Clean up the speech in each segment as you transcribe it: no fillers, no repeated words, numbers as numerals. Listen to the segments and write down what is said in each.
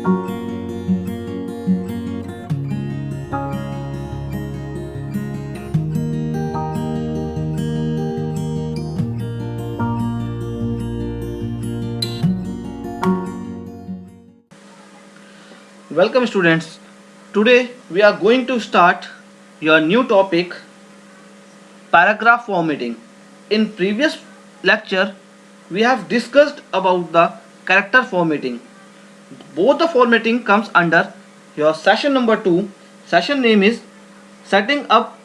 Welcome students. Today we are going to start your new topic, paragraph formatting. In previous lecture we have discussed about the character formatting. Both the formatting comes under your session number 2. Session name is setting up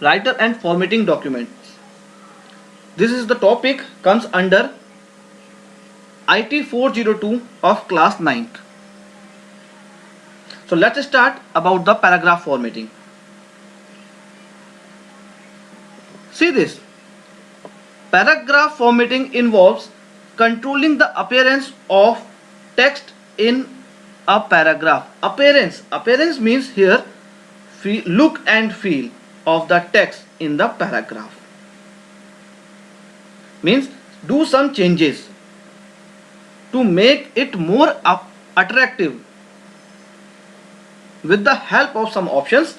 writer and formatting documents. This is the topic comes under IT 402 of class 9th. So let's start about the paragraph formatting. See this. Paragraph formatting involves controlling the appearance of text in a paragraph. Appearance means here look and feel of the text in the paragraph. Means do some changes to make it more attractive with the help of some options.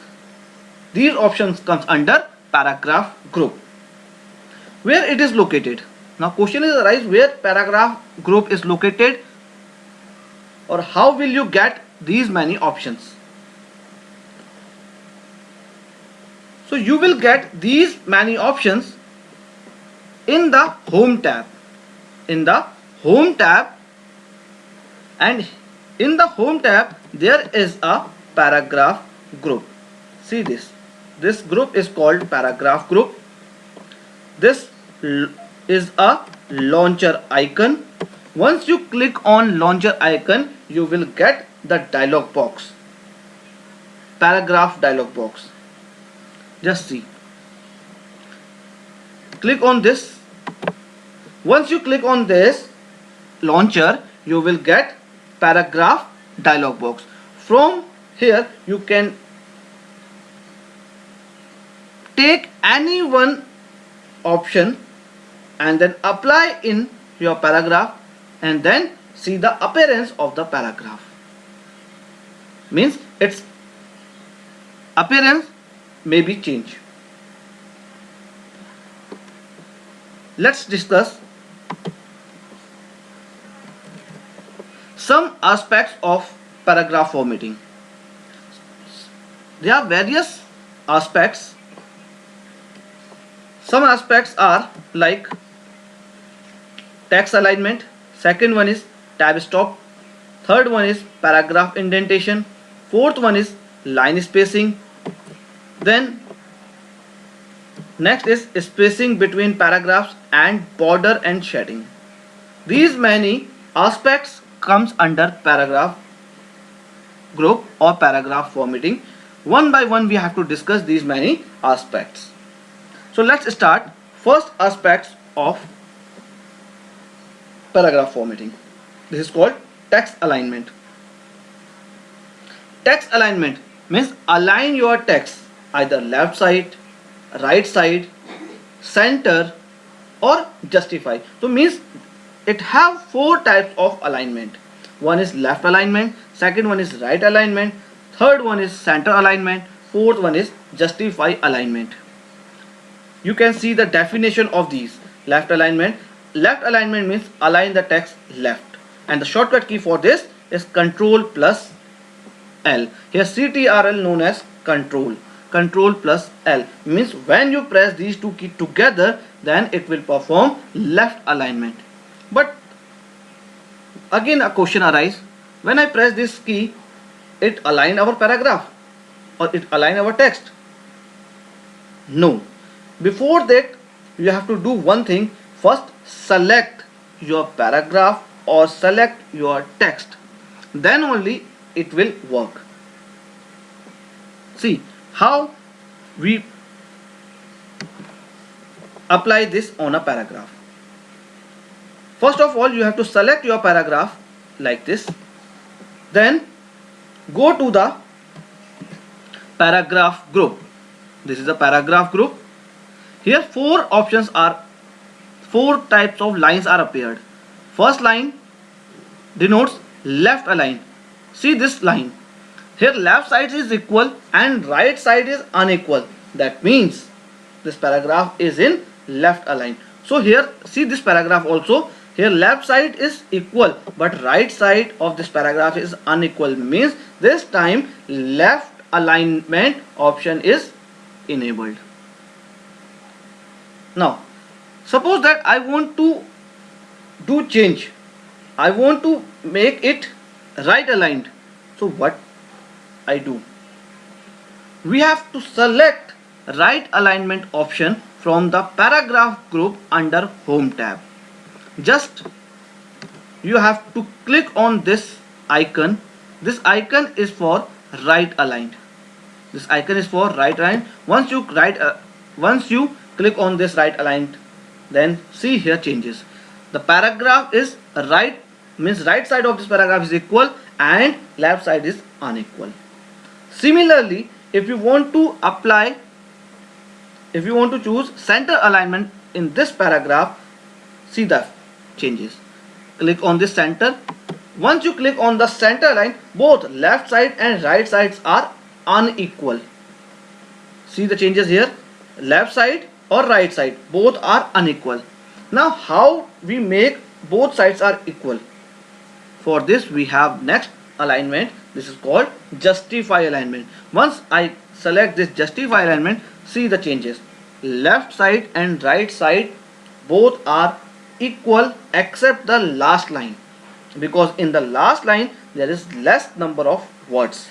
These options comes under paragraph group. Where it is located? Now question is arise where paragraph group is located, or how will you get these many options? So you will get these many options in the home tab. In the home tab, and in the home tab there is a paragraph group. See this. This group is called paragraph group. This is a launcher icon. Once you click on launcher icon, you will get the dialog box, paragraph dialog box. Just see. Click on this. Once you click on this launcher, you will get paragraph dialog box. From here you can take any one option and then apply in your paragraph, and then see the appearance of the paragraph. Means its appearance may be changed. Let's discuss some aspects of paragraph formatting. There are various aspects. Some aspects are like text alignment, second one is tab stop, third one is paragraph indentation, fourth one is line spacing, then next is spacing between paragraphs and border and shading. These many aspects comes under paragraph group or paragraph formatting. One by one we have to discuss these many aspects. So let's start. First aspects of paragraph formatting. This is called text alignment. Text alignment means align your text either left side, right side, center, or justify. So means it have four types of alignment. One is left alignment, second one is right alignment, third one is center alignment, fourth one is justify alignment. You can see the definition of these. Left alignment means align the text left, and the shortcut key for this is Control plus L. Here CTRL known as control plus L means when you press these two keys together, then it will perform left alignment. But again a question arises, when I press this key, it align our paragraph or it align our text? No. Before that you have to do one thing. First select your paragraph or select your text, then only it will work. See how we apply this on a paragraph. First of all, you have to select your paragraph like this, then go to the paragraph group. This is a paragraph group. Here four types of lines are appeared. First line denotes left align. See this line. Here left side is equal and right side is unequal. That means this paragraph is in left align. So here see this paragraph also. Here left side is equal but right side of this paragraph is unequal. Means this time left alignment option is enabled. Now suppose that I want to do change. I want to make it right aligned. So what I do? We have to select right alignment option from the paragraph group under home tab. Just you have to click on this icon. This icon is for right aligned. This icon is for right aligned. Once you click on this right aligned, then see here changes. The paragraph is right, means right side of this paragraph is equal and left side is unequal. Similarly, if you want to choose center alignment in this paragraph, see the changes. Click on this center. Once you click on the center line, both left side and right sides are unequal. See the changes here. Left side or right side, both are unequal. Now how we make both sides are equal? For this we have next alignment. This is called justify alignment. Once I select this justify alignment, see the changes. Left side and right side both are equal except the last line, because in the last line there is less number of words.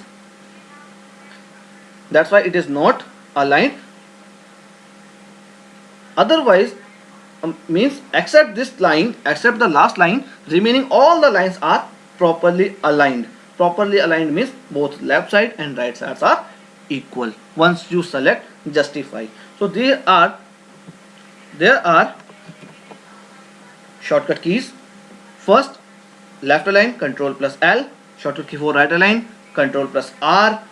That's why it is not aligned. Otherwise, means except this line, except the last line, remaining all the lines are properly aligned. Properly aligned means both left side and right sides are equal once you select justify. So there are shortcut keys. First, left align, Control plus L. Shortcut key for right align, Control plus R.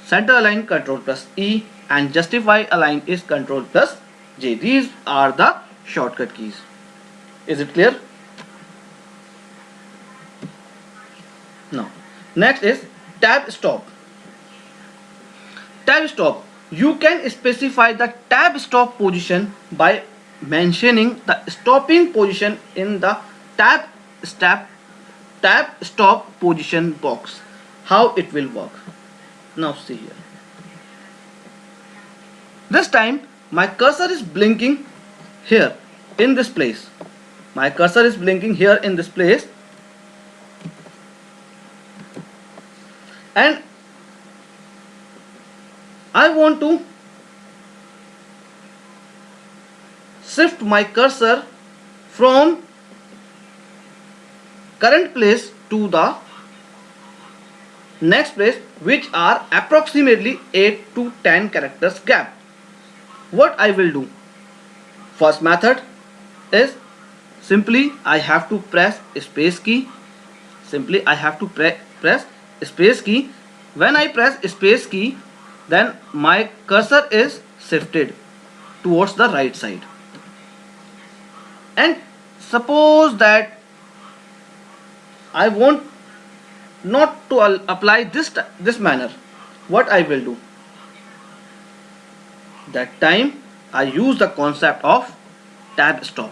Center align, Control plus E, and justify align is Control plus J. These are the shortcut keys. Is it clear? Now, next is tab stop. Tab stop. You can specify the tab stop position by mentioning the stopping position in the tab stop position box. How it will work? Now see here. This time my cursor is blinking here in this place. My cursor is blinking here in this place, and I want to shift my cursor from current place to the next place, which are approximately 8 to 10 characters gap. What I will do? First method is simply I have to press space key. Simply I have to press space key. When I press space key, then my cursor is shifted towards the right side. And suppose that I want not to apply this manner, what I will do? That time I use the concept of tab stop.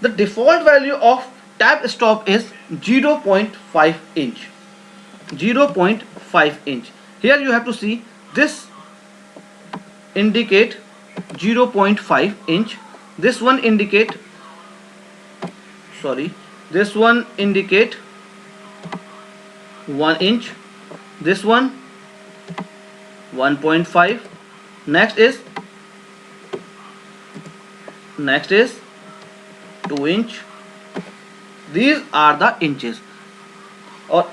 The default value of tab stop is 0.5 inch. 0.5 inch. Here you have to see this indicate 0.5 inch. This one indicate, this one indicate 1 inch. This one 1.5. Next is 2 inch. These are the inches, or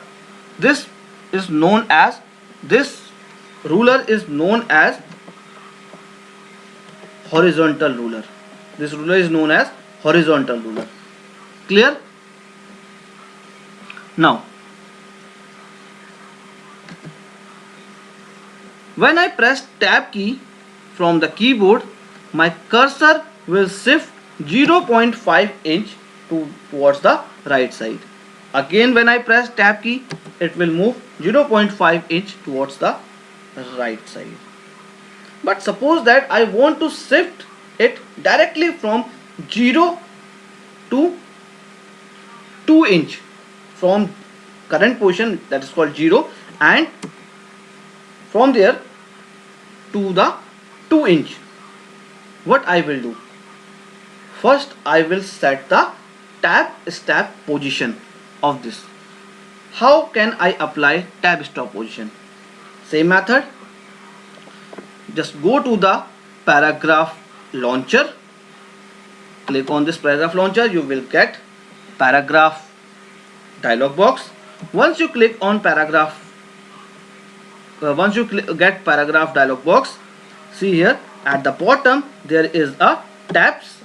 this is known as, this ruler is known as horizontal ruler. This ruler is known as horizontal ruler. Clear? Now, when I press tab key from the keyboard, my cursor will shift 0.5 inch towards the right side. Again when I press tab key, it will move 0.5 inch towards the right side. But suppose that I want to shift it directly from 0 to 2 inch, from current position, that is called 0, and from there to the 2 inch. What I will do? First I will set the tab step position of this. How can I apply tab stop position? Same method. Just go to the paragraph launcher. Click on this paragraph launcher. You will get paragraph dialog box. Once you click on paragraph, get paragraph dialog box, see here at the bottom there is a tabs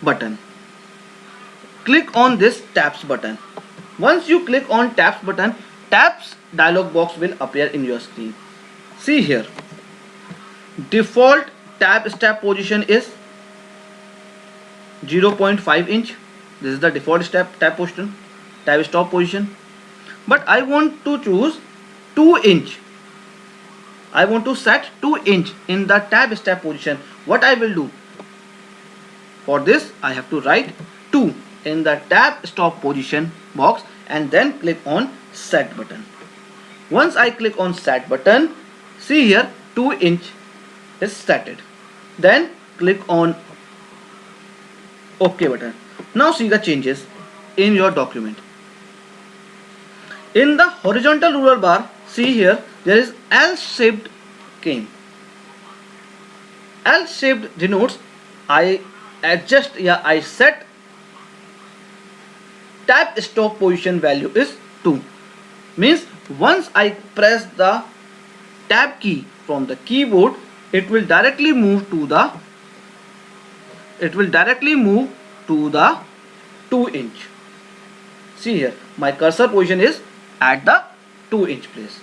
button. Click on this tabs button. Once you click on tabs button, tabs dialog box will appear in your screen. See here, default tab step position is 0.5 inch. This is the default tab position, tab stop position. But I want to choose 2 inch. I want to set 2 inch in the tab step position. What I will do? For this I have to write 2 in the tab stop position box and then click on set button. Once I click on set button, see here 2 inch is setted. Then click on OK button. Now see the changes in your document. In the horizontal ruler bar, see here there is L-shaped cane. L-shaped denotes I set tab stop position value is 2. Means once I press the tab key from the keyboard, it will directly move to the 2 inch. See here, my cursor position is at the 2 inch place.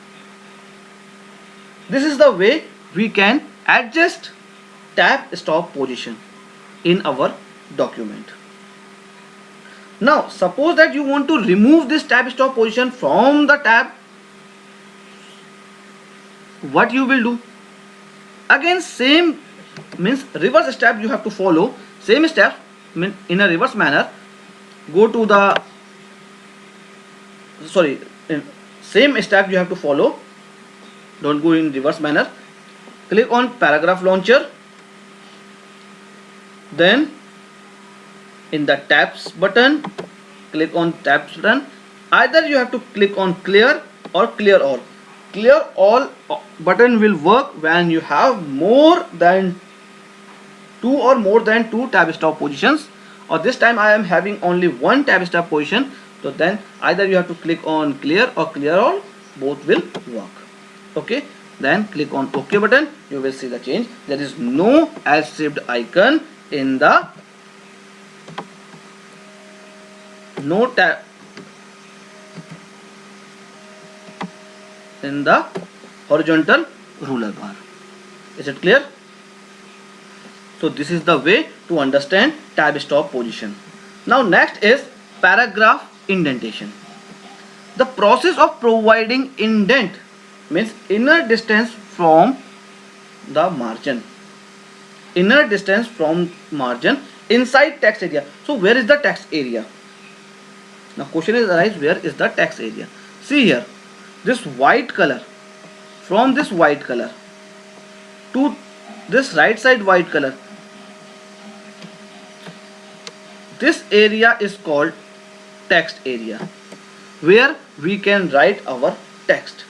This is the way we can adjust tab stop position in our document. Now suppose that you want to remove this tab stop position from the tab. What you will do? Again same, means reverse step you have to follow. Same steps in a reverse manner. Go to the same step you have to follow. Don't go in reverse manner. Click on paragraph launcher. Then in the tabs button, click on tabs button. Either you have to click on clear or clear all. Clear all button will work when you have more than 2 tab stop positions, or this time I am having only one tab stop position. So then either you have to click on clear or clear all, both will work. Okay, then click on OK button. You will see the change. There is no L-shaped icon in the horizontal ruler bar. Is it clear? So this is the way to understand tab stop position. Now next is paragraph indentation. The process of providing indent means inner distance from the margin. Inner distance from margin inside text area. So where is the text area? Now question is arise, where is the text area? See here, this white color, from this white color to this right side white color, this area is called text area, where we can write our text.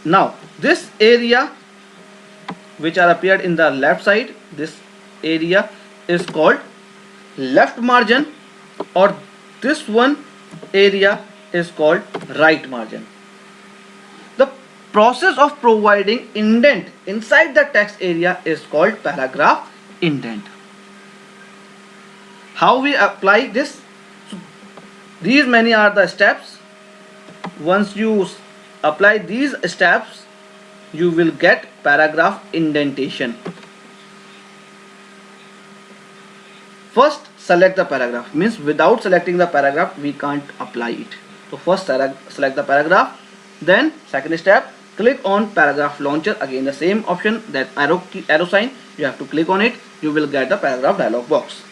Now this area which are appeared in the left side, this area is called left margin, or this one area is called right margin. The process of providing indent inside the text area is called paragraph indent. How we apply this? So, these many are the steps. Once you apply these steps, you will get paragraph indentation. First select the paragraph, means without selecting the paragraph we can't apply it. So first select the paragraph, then second step, click on paragraph launcher. Again the same option, that arrow sign, you have to click on it, you will get the paragraph dialog box.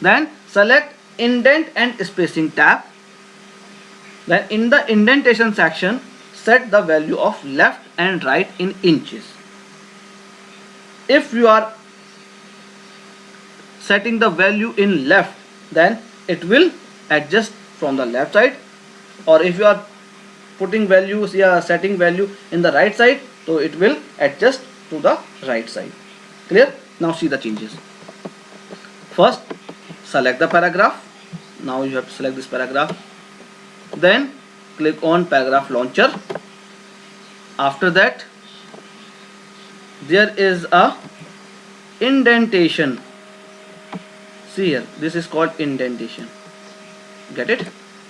Then select indent and spacing tab. Then in the indentation section, set the value of left and right in inches. If you are setting the value in left, then it will adjust from the left side, or if you are putting values, setting value in the right side, so it will adjust to the right side. Clear? Now see the changes. First select the paragraph. Now you have to select this paragraph, then click on paragraph launcher. After that there is a indentation. See here, this is called indentation. Get it?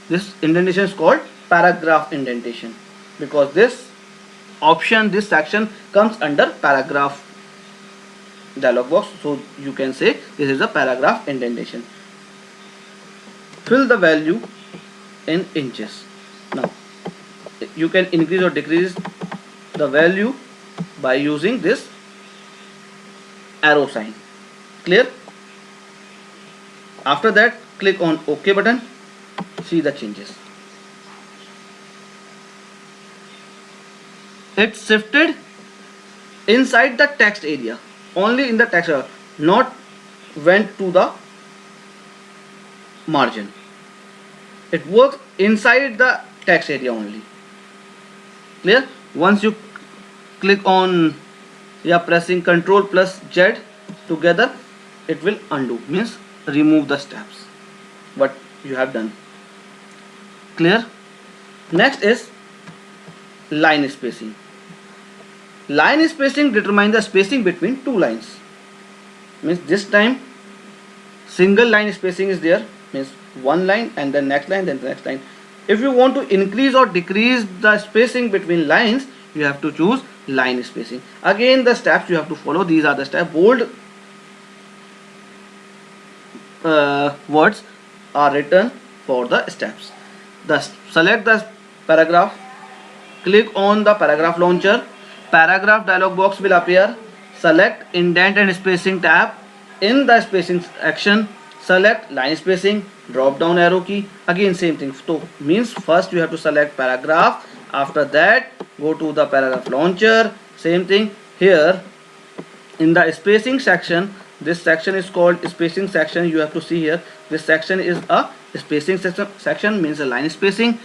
This indentation is called paragraph indentation because this option, this section comes under paragraph dialog box. So you can say this is a paragraph indentation. Fill the value in inches. Now you can increase or decrease the value by using this arrow sign. Clear? After that click on OK button. See the changes. It shifted inside the text area, only in the text area, not went to the margin. It works inside the text area only. Clear? Once you click on, pressing Ctrl plus Z together, it will undo, means remove the steps what you have done. Clear? Next is line spacing. Line spacing determines the spacing between two lines. Means this time single line spacing is there, means one line and then next line, then the next line. If you want to increase or decrease the spacing between lines, you have to choose line spacing. Again the steps you have to follow, these are the steps. Bold words are written for the steps. Select the paragraph, click on the paragraph launcher, paragraph dialog box will appear. Select indent and spacing tab. In the spacing action, select line spacing, drop down arrow key. Again same thing. So means first you have to select paragraph, after that go to the paragraph launcher. Same thing here in the spacing section. This section is called spacing section. You have to see here, this section is a spacing section, means a line spacing,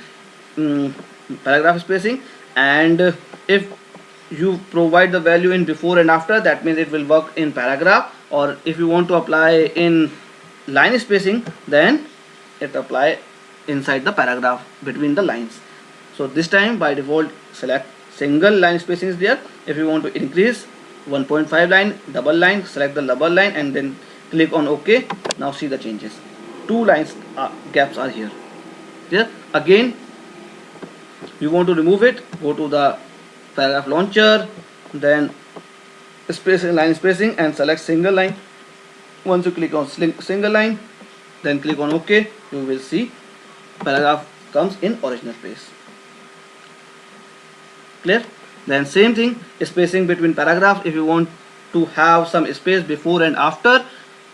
paragraph spacing. And if you provide the value in before and after, that means it will work in paragraph, or if you want to apply in line spacing, then it apply inside the paragraph between the lines. So this time by default select single line spacing is there. If you want to increase 1.5 line, double line, select the double line and then click on OK. Now see the changes. Two lines gaps are here. Here again you want to remove it, go to the paragraph launcher, then spacing, line spacing, and select single line. Once you click on single line, then click on OK, you will see paragraph comes in original place. Clear? Then same thing, spacing between paragraphs. If you want to have some space before and after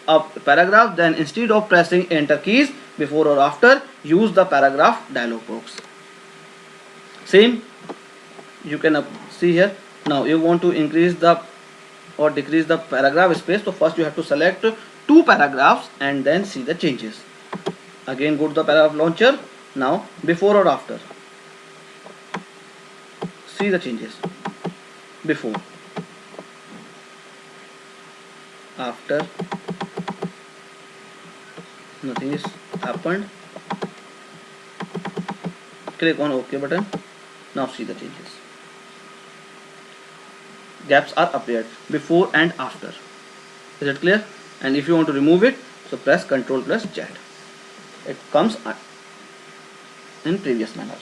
a paragraph, then instead of pressing enter keys before or after, use the paragraph dialog box. Same you can see here. Now you want to increase the or decrease the paragraph space, so first you have to select two paragraphs and then see the changes. Again go to the paragraph launcher. Now before or after, see the changes. Before, after, nothing is happened. Click on OK button. Now see the changes. Gaps are appeared before and after. Is it clear? And if you want to remove it, so press Ctrl plus Z. It comes in previous manner.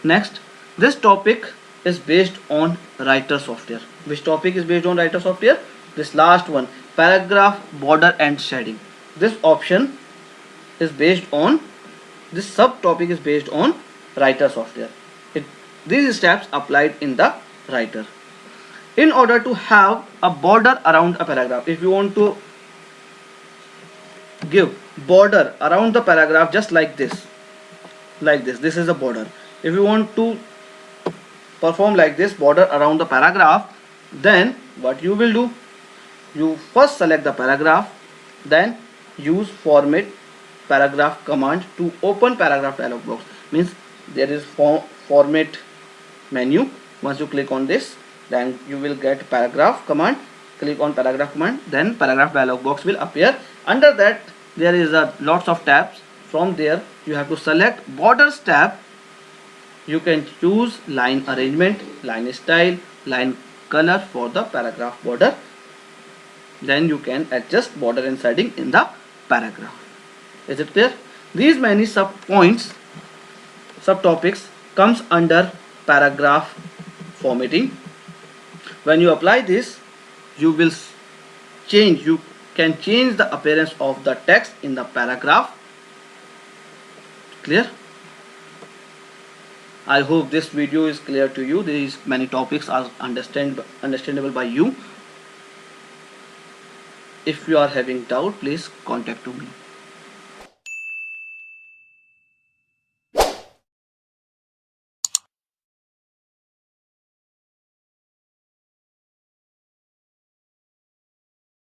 Next, this topic is based on writer software. Which topic is based on writer software? This last one, paragraph border and shading. This option is based on, this subtopic is based on writer software. These steps applied in the writer. In order to have a border around a paragraph, if you want to give border around the paragraph just like this, this is a border. If you want to perform like this border around the paragraph, then what you will do, you first select the paragraph, then use format paragraph command to open paragraph dialog box. Means there is format menu. Once you click on this, then you will get paragraph command. Click on paragraph command, then paragraph dialog box will appear. Under that there is a lots of tabs. From there you have to select borders tab. You can choose line arrangement, line style, line color for the paragraph border. Then you can adjust border and shading in the paragraph. Is it clear? These many subtopics comes under paragraph formatting. When you apply this, you will change, you can change the appearance of the text in the paragraph. Clear? I hope this video is clear to you. These many topics are understandable by you. If you are having doubt, please contact to me.